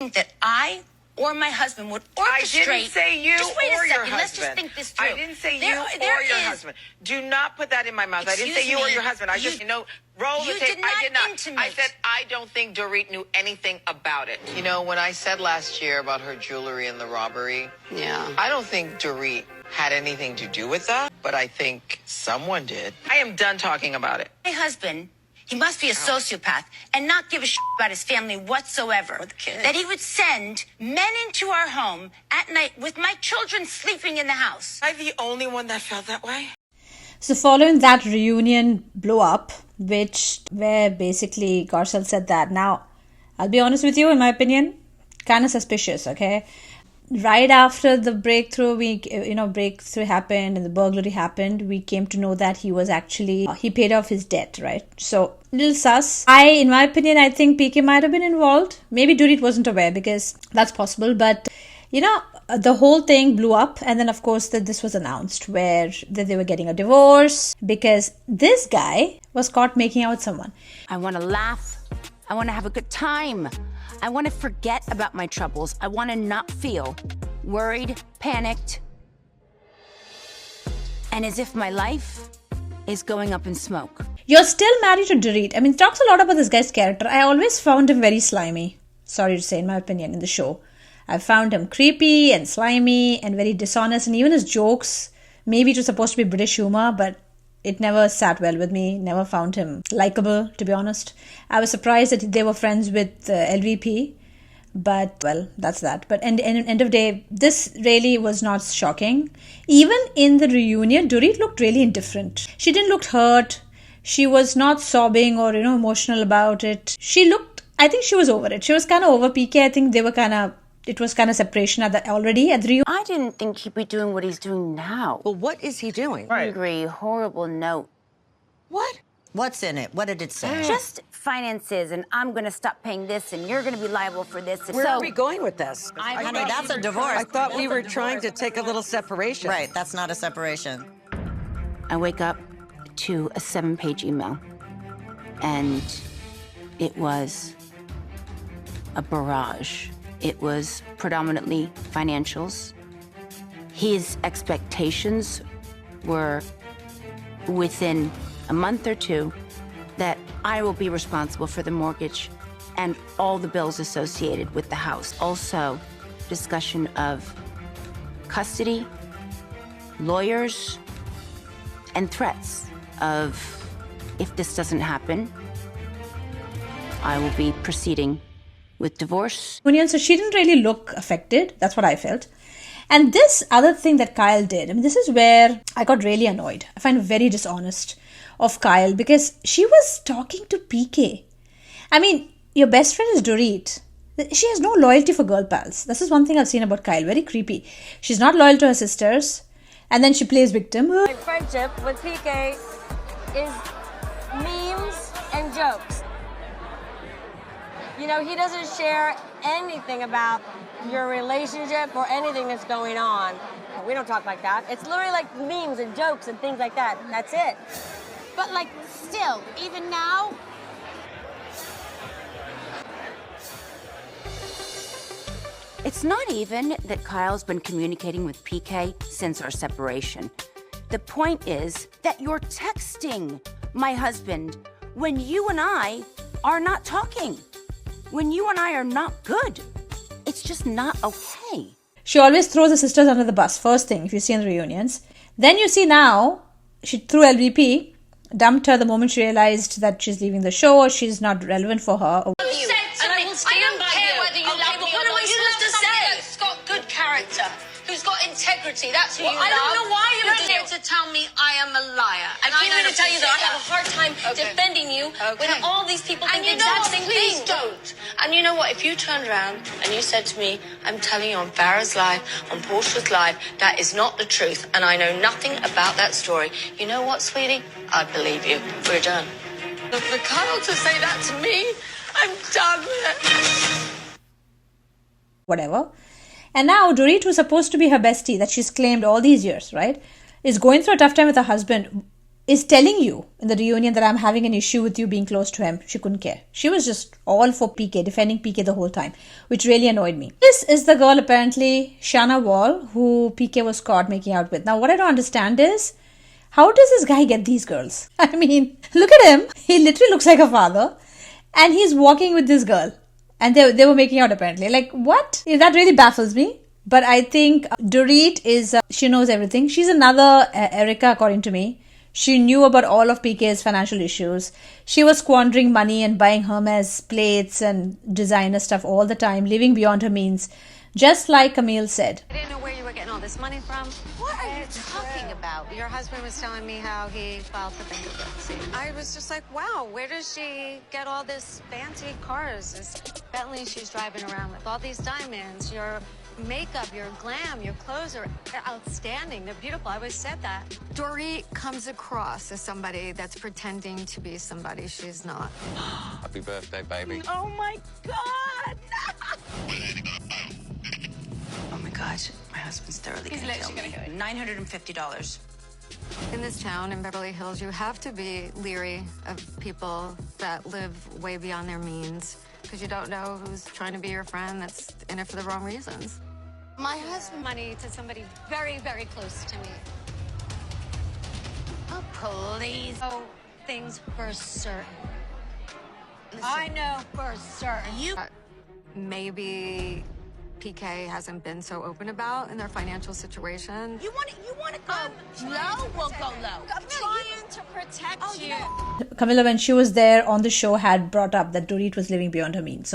think that I or my husband would orchestrate. I didn't say you just wait or a your second. husband. Let's just think this through. I didn't say you or your husband. Do not put that in my mouth. I didn't say you or your husband. I just, roll the tape. I did not. Intimate. I said I don't think Dorit knew anything about it. When I said last year about her jewelry and the robbery, Yeah. I don't think Dorit had anything to do with that, but I think someone did. I am done talking about it. My husband, he must be a sociopath and not give a shit about his family whatsoever. Or the kids. That he would send men into our home at night with my children sleeping in the house. Am I the only one that felt that way? So following that reunion blow up, where basically Garcelle said that. Now, I'll be honest with you, in my opinion, kind of suspicious, okay? Right after the breakthrough happened and the burglary happened, we came to know that he paid off his debt, right? So, little sus. In my opinion, I think PK might have been involved. Maybe Dorit wasn't aware, because that's possible. But, the whole thing blew up. And then, of course, that this was announced that they were getting a divorce because this guy was caught making out with someone. I want to laugh. I want to have a good time. I want to forget about my troubles. I want to not feel worried, panicked, and as if my life is going up in smoke. You're still married to Dorit. I mean, it talks a lot about this guy's character. I always found him very slimy. Sorry to say, in my opinion, in the show. I found him creepy and slimy and very dishonest. And even his jokes, maybe it was supposed to be British humor, but it never sat well with me. Never found him likable, to be honest. I was surprised that they were friends with LVP. But, well, that's that. But at the end of the day, this really was not shocking. Even in the reunion, Dorit looked really indifferent. She didn't look hurt. She was not sobbing or, emotional about it. I think she was over it. She was kind of over PK. I think it was kind of separation already at the reunion. I didn't think he'd be doing what he's doing now. Well, what is he doing? Angry, horrible note. What? What's in it? What did it say? Just finances, and I'm going to stop paying this, and you're going to be liable for this. And Where are we going with this? Honey, that's a divorce. I thought we were trying to take a little separation. Right, that's not a separation. I wake up to a 7-page email, and it was a barrage. It was predominantly financials. His expectations were within a month or two that I will be responsible for the mortgage and all the bills associated with the house. Also, discussion of custody, lawyers, and threats of if this doesn't happen, I will be proceeding with divorce. So she didn't really look affected. That's what I felt. And this other thing that Kyle did, this is where I got really annoyed. I find it very dishonest of Kyle because she was talking to PK. Your best friend is Dorit. She has no loyalty for girl pals. This is one thing I've seen about Kyle. Very creepy. She's not loyal to her sisters. And then she plays victim. My friendship with PK is memes and jokes. He doesn't share anything about your relationship or anything that's going on. We don't talk like that. It's literally like memes and jokes and things like that. That's it. But still, even now, It's not even that Kyle's been communicating with PK since our separation. The point is that you're texting my husband when you and I are not talking. When you and I are not good. It's just not okay. She always throws the sisters under the bus, first thing, if you see in the reunions. Then you see now, she threw LVP, dumped her the moment she realized that she's leaving the show or she's not relevant for her. You said to me, I don't care whether you love me or not. You love somebody that's got good character, who's got integrity. That's who you love. I don't know why you're here to tell me I am a liar. And I'm here to tell you that I have a hard time defending you when all these people think the exact same Please thing. don't. And you know what? If you turned around and you said to me, I'm telling you on Farrah's live, on Portia's live, that is not the truth, and I know nothing about that story. You know what, sweetie? I believe you. We're done. For Kyle to say that to me, I'm done with it. Whatever. And now Dorit, who's supposed to be her bestie that she's claimed all these years, right, is going through a tough time with her husband. is telling you in the reunion that I'm having an issue with you being close to him, she couldn't care. She was just all for PK, defending PK the whole time, which really annoyed me. This is the girl, apparently, Shanna Wall, who PK was caught making out with. Now, what I don't understand is, how does this guy get these girls? I mean, look at him. He literally looks like a father. And he's walking with this girl. And they were making out, apparently. Like, what? That really baffles me. But I think Dorit is, she knows everything. She's another Erica, according to me. She knew about all of PK's financial issues. She was squandering money and buying Hermes plates and designer stuff all the time, living beyond her means. Just like Camille said. I didn't know where you were getting all this money from. What are you talking about? Your husband was telling me how he filed for bankruptcy. I was just like, wow, where does she get all this fancy cars? This Bentley she's driving around with, all these diamonds, your makeup, your glam, your clothes are outstanding. They're beautiful. I always said that. Dorit comes across as somebody that's pretending to be somebody she's not. Happy birthday, baby. Oh my God! Oh my God, my husband's thoroughly gonna kill me. $950. In this town, in Beverly Hills, you have to be leery of people that live way beyond their means because you don't know who's trying to be your friend that's in it for the wrong reasons. My husband. Money to somebody very, very close to me. Oh, please. Know things for certain. I know for certain. Maybe PK hasn't been so open about in their financial situation. You want to go low? We'll go low. I'm trying to protect you. Camilla, when she was there on the show, had brought up that Dorit was living beyond her means.